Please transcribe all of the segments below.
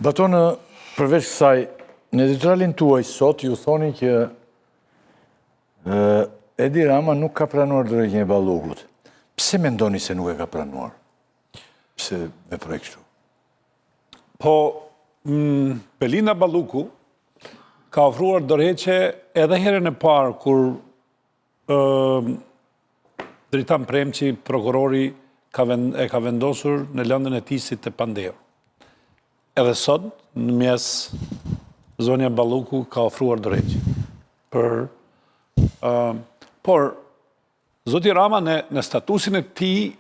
Batonë, përveç kësaj, në editorialin tuaj sot ju thoni që Edi Rama nuk ka pranuar dorëheqjen e Ballukut. Pse mendoni se nuk e ka pranuar? Pse veproi kështu? Po, Belinda Balluku ka ofruar dorëheqje edhe herën e parë kur Dritan Premçi, prokurori, e ka vendosur në lëndën e tij si të pandehur. Edhe sot, në mes, zonja Balluku ka ofruar dorëheqje. Por, zoti Rama në statusin e tij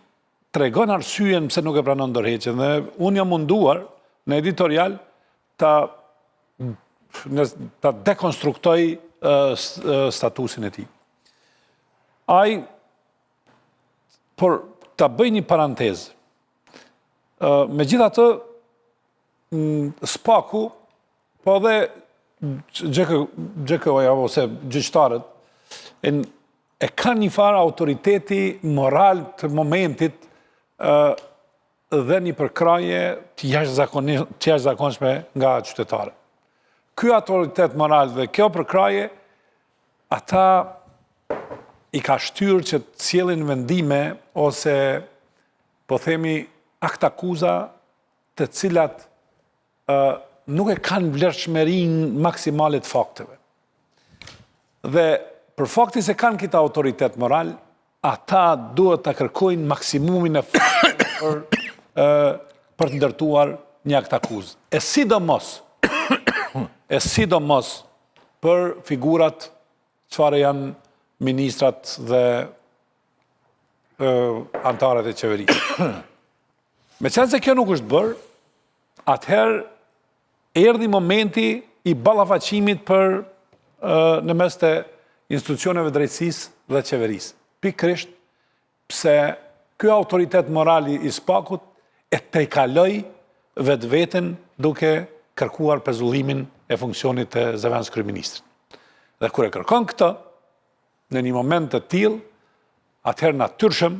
tregon arsyeën pse nuk e pranon dorëheqjen dhe unë jam munduar në editorial ta dekonstruktoj statusin e tij. Por ta bëj një parantezë. Megjithatë, Spaku, po dhe GKO-ja ose gjyqtarët, e kanë një farë autoriteti moral të momentit dhe një përkraje të jashtëzakonshme nga qytetarët. Ky autoritet moral dhe kjo përkraje, ata i ka shtyrë që të sjellin vendime ose, po themi, aktakuza të cilat nuk e kanë vlerëshmërinë maksimale të fakteve. Dhe për fakti se kanë këtë autoritet moral, ata duhet të kërkojnë maksimumin e fakteve për të ndërtuar një aktakuzë. E sidomos për figurat çfarë janë ministrat dhe antarët e qeverisë. Meqenëse se kjo nuk është bërë, atëherë erdhi momenti i ballafaqimit për në mes të institucioneve drejtësisë dhe qeverisë. Pikërisht pse ky autoritet moral i Spakut e tejkaloi vetveten duke kërkuar pezullimin e funksionit të zëvendës kryeministrit. Dhe kur e kërkon këtë, në një moment të tillë, atëherë natyrshëm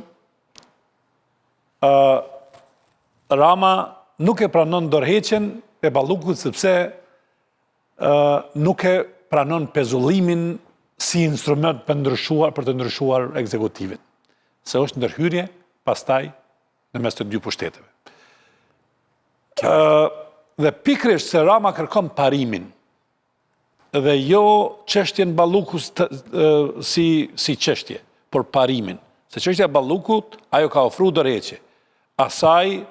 Rama nuk e pranon dorëheqjen e Ballukut sepse nuk e pranon pezullimin si instrument për të ndryshuar ekzekutivin. Se është ndërhyrje, pastaj në mes të dy pushteteve. Dhe pikërisht se Rama kërkon parimin dhe jo çështjen Ballukus si çështje, por parimin. Se çështja e Ballukut, ajo ka ofruar dorëheqje. Asaj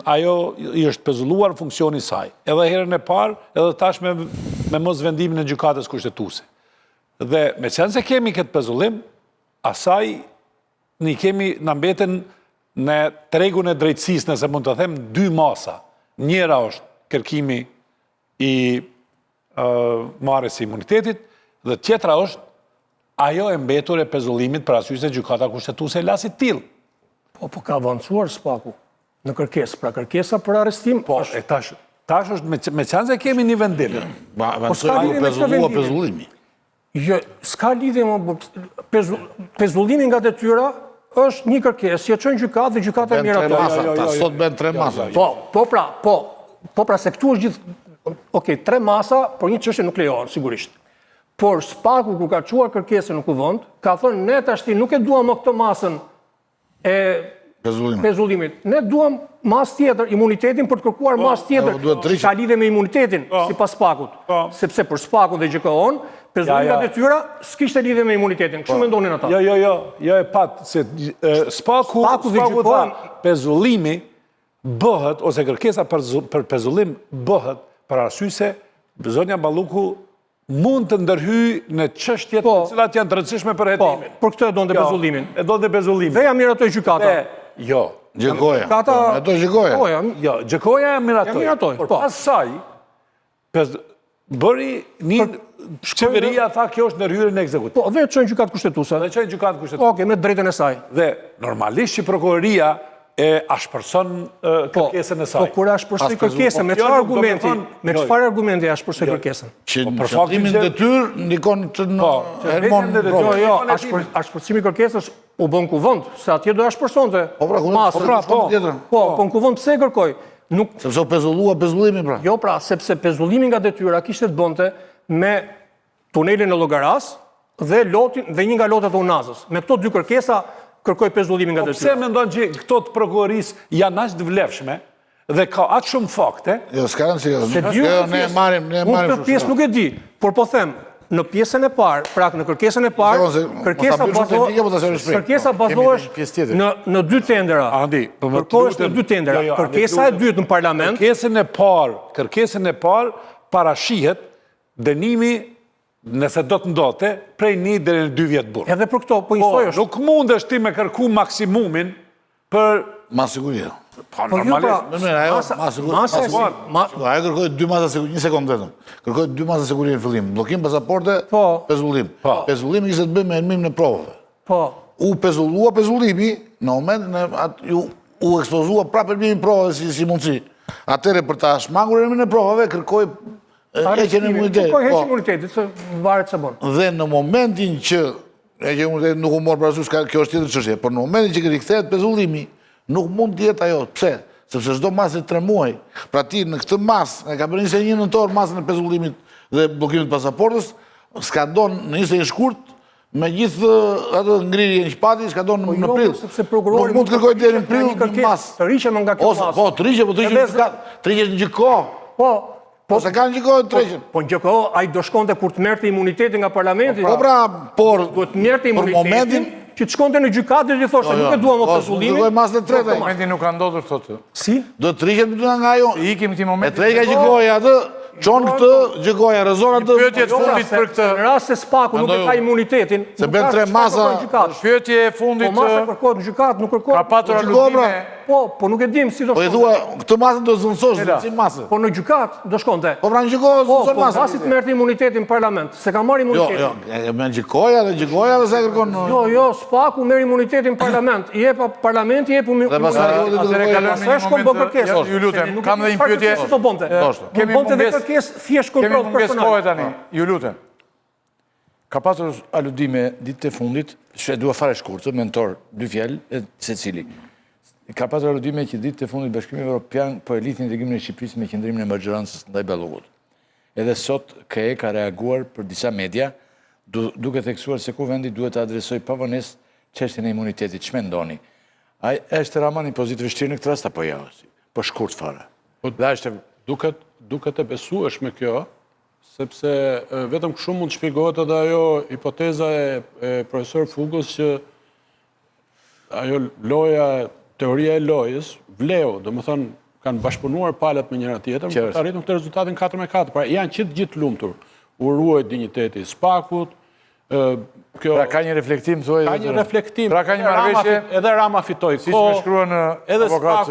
ajo i është pezulluar funksioni i saj. Edhe herën e parë, edhe tash me mos vendimin e gjykatës kushtetuese. Dhe meqenëse kemi këtë pezullim, asaj na mbeten në tregun e drejtësisë, nëse mund të them, dy masa. Njëra është kërkimi i marrjes së imunitetit dhe tjetra është ajo e mbetur e pezullimit për arsye se gjykata kushtetuese e la si tillë. Po ka avancuar Spaku në kërkesë, pra kërkesa për arrestim. Po, tash është me çanse kemi një vendim. Pezullimi. Jo, s'ka lidhje me pezullimi nga detyra është një kërkesë që çon gjykatë dhe gjykata e miratoi. Sot bën 3 masa. Po pra se këtu është gjithë, okej, 3 masa, por një çështje nuk lejohet sigurisht. Por Spaku kur ka çuar kërkesën në kuvend, ka thënë ne tashti nuk e duam më këtë masën e pezullimit. Ne duam masë tjetër, imunitetin për të kërkuar masë tjetër, ka lidhje me imunitetin, sipas Spakut. Sepse për Spakun dhe GKO-n, pezullimi nga detyra s'kishte lidhje me imunitetin. Kështu mendonin ata. Jo e pat se Spaku tha pezullimi bëhet ose kërkesa për pezullim bëhet për arsye se zonja Balluku mund të ndërhyjë në çështjet të cilat janë të rëndësishme për hetimin. Për këtë e donte pezullimin. E donte pezullimin. Dhe ja miratoi gjykata. Jo. Gjykoja. Ato gjykoja. Jo, gjykoja ja miratoi. Por pas saj bëri një qeveria tha kjo është ndërhyrje në ekzekutiv. Po, dhe çon gjykatë kushtetuese. Okej, me drejtën e saj. Dhe normalisht që prokuroria e ashpërson kërkesën e saj. Po, kur ashpërsoi kërkesën, me çfarë argumenti ashpërsoi kërkesën? Për faktin e detyrë ndikon në Hermon. Jo, ashpërsimi i kërkesës u bën kuvend, se atje do ashpërsonte masën. Po, në kuvend pse e kërkoi? Nuk, Sepse u pezullua pezullimin pra. jo pra, sepse pezullimi nga detyra kishte të bënte me tunelin e Llogaras dhe një nga lotet e Unazës. Me këto dy kërkesa kërkoi pezullimin nga Pse detyra. mendon që këto të prokurorisë janë aq të vlefshme dhe ka aq shumë fakte? Jo, s'ka rëndësi. Se dy Ne e marrim Unë këtë pjesë nuk e di, por po them, në pjesën e parë, pra në kërkesën e parë, kërkesa bazohesh në dy tendera. Andi, Kërkohesh në dy tendera. Kërkesa e dytë në parlament. Kërkesën e parë parashihet dënimi nëse do të ndote prej 1 deri në 2 vjet burg. Edhe për këto, po njësoj është. Nuk mundesh ti me kërku maksimumin për Ma siguria. po Po jo pra, Ajo kërkoi 2 masa siguri, 1 sekondë vetëm. Kërkoi 2 masa siguri në fillim. Bllokim pasaporte, pezullim. Pezullimi kishte të bëjë me elmimin e provave. Po. U pezullua pezullimi, në momentin u ekspozua prapë elmimi i provave si mundësi. Atëherë për ta shmangur elmimin e provave kërkoi heqjen e imunitetit. Kërkoi heqjen e imunitetit, se varet ç'a bën. Dhe në momentin që heqja e imunitetit nuk u mor parasysh, kjo është tjetër çështje, por në momentin që rikthehet pezullimi, nuk mund të jetë ajo. Pse? Sepse çdo masë 3 muaj. Pra ti në këtë masë, e ka bërë 21 nëntor masën e pezullimit dhe bllokimit të pasaportës, s'ka don në 21 shkurt, me gjithë atë ngrirje në shpati, s'ka don në prill. Sepse prokurori nuk mund të kërkojë deri në prill në masë. Të rriqem nga kjo masë. Po, të rriqesh në gjykohë. Po se kanë gjykohë të rriqen. Po në gjykohë ai do shkonte kur të merrte imunitetin nga parlamenti. Po pra, por duhet të merrte imunitetin që të shkonte në gjykatë dhe thoshte nuk e dua më pezullimin. Nuk e masën e tretë. Momenti nuk ka ndodhur thotë. Si? Do të rriqet nga ajo. Ikim këtij momenti. E trega gjykoja atë, çon këtë gjykoja, rrezon atë. Pyetje të fundit për këtë. Në rast se Spaku nuk e ka imunitetin, se bën 3 masa. Pyetje e fundit. Po masa kërkohet në gjykatë, nuk kërkohet. Ka patur aludime. Po nuk e dim si do shkonte. Po i thua, këtë masën do zënësosh, si masë. Po në gjykatë do shkonte. Po pra në gjykohë zënëson masën. Po pasi të merrte imunitetin në parlament, se ka marrë imunitetin. Jo, me gjykoja dhe se kërkon. Jo, Spaku merr imunitetin në parlament. I jep parlamenti, i jep Pastaj shkon bë kërkesë. Ju lutem, kam edhe një pyetje. Si do bonte? Kemi bonte dhe kërkesë thjesht kontroll personal. Tani, ju lutem. Ka pasur aludime ditët e fundit, që dua fare shkurtë, mentor, 2 fjalë secili. Ka pasur aludime që ditët e fundit Bashkimi Evropian po e lidhin integrimin e Shqipërisë me qendrimin e magjораncës ndaj Ballogut. Edhe sot KE ka reaguar për disa media, duke theksuar se vendi duhet të adresoj pavonesë çështjen e imunitetit. Ç'më ndoni? Ai është Rama një pozitë vështirë në këtë rast apo jo? Po shkurt fare. Dhe është duket e besueshme kjo, sepse vetëm kështu mund të shpjegohet edhe ajo hipoteza e profesor Fugës që ajo teoria e lojës, vleu, do më thonë, kanë bashkëpunuar palët me njëra tjetër, të arritën këtë rezultatin 4-4. Pra janë gjithë lumtur. U ruajt digniteti Spakut. Pra ka një reflektim, thuaj. Ka një reflektim. Pra ka një marrëveshje. Edhe Rama fitoi si që shkruan në avokat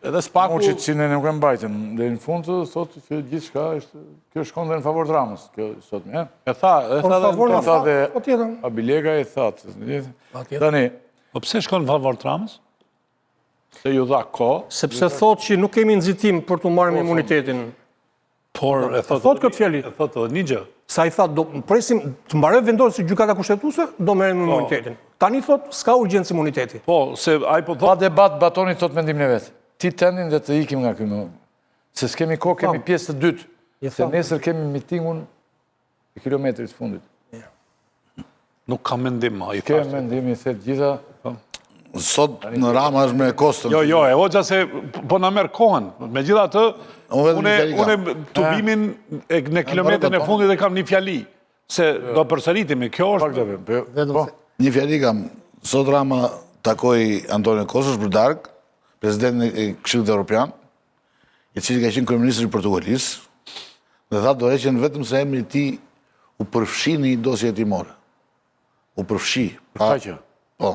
edhe Spaku Muçit si ne nuk e mbajtën. Dhe në fund thotë që gjithçka është kjo shkon dhe në favor të Ramës. Kjo sot më. E tha dhe Abilega e thatë. Tani, po pse shkon në favor të Ramës? Se ju dha kohë. Sepse thotë që nuk kemi nxitim për të marrë imunitetin. Por e thotë këtë fjali. E thotë edhe një gjë. Sa i tha, do presim të mbaroj vendosë si gjykata kushtetuese, do merrem imunitetin. Tani thotë s'ka urgjencë imuniteti. Po, se ai po thotë pa debat batoni thotë mendimin e vet. Ti tendin dhe të ikim nga ky më. Se s'kemi kohë, kemi pjesë të dytë. Se nesër kemi mitingun e kilometrit fundit. Nuk ka mendim, ai thashë. Ke mendim i thet gjitha. Sot në Rama është me kostën. Jo, e hoxha se po na merr kohën. Megjithatë, unë tubimin në kilometrin e fundit e kam një fjali. Se do përsëritemi, kjo është... Një fjali kam, sot Rama takoi Antonio Kostas për darkë, presidentin e Këshillit Evropian, i cili ka qenë kryeministri i Portugalisë, dhe tha do heqen vetëm se emri i tij u përfshi në një dosje hetimore. U përfshi. Po.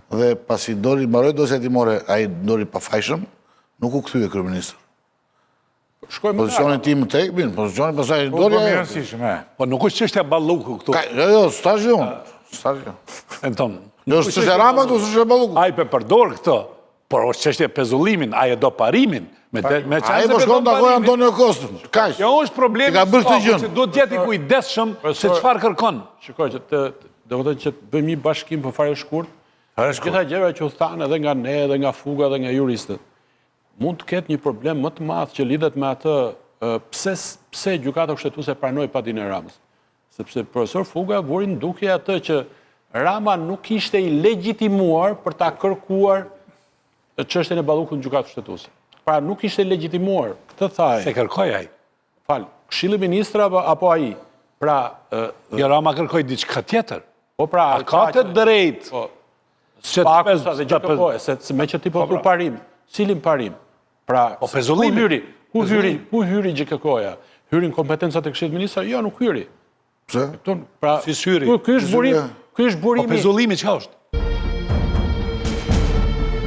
Dhe pasi mbaroi dosja hetimore, ai doli pafajshëm, nuk u kthye kryeministër. Pozicionin tim të tek, bin, pozicionin pasaj doli ajo. Po nuk është çështja Balluku këtu. Jo, stazhion. Enton. Jo, është çështja Rama këtu, s'është Balluku. Ai përdor këtë, por është çështja pezullimin, ai e do parimin. Ai po shkon takoj Antonio Kostën. Kaq. Jo është problemi. Ka bërë këtë gjë. Duhet të jetë i kujdesshëm se çfarë kërkon. Shikoj që do të thotë që të bëjmë një bashkim për fare shkurt. Gjitha gjëra që u thanë edhe nga ne, edhe nga Fuga, edhe nga juristët. mund të ketë një problem më të madh që lidhet me atë pse gjykata kushtetuese pranoi padinë e Ramës. Sepse profesor Fuga vuri në dukje atë që Rama nuk ishte i legjitimuar për ta kërkuar çështjen e Ballukut në gjykatë kushtetuese. Pra nuk ishte i legjitimuar. Këtë tha ai. Se kërkoj ai. Këshilli i Ministrave apo ai? Pra, Jo, Rama kërkoj diçka tjetër. po pra, A ka të drejtë Po, që të Spakusa dhe GKK-ja, se me që ti po thu parim, cilin parim? Pra, Po, pezullimi. ku hyri GKK-ja? Hyrin kompetencat e Këshillit të Ministrave? Jo, nuk hyri. Pse? Pra, Si syri? ky është burimi. Po pezullimi çka është?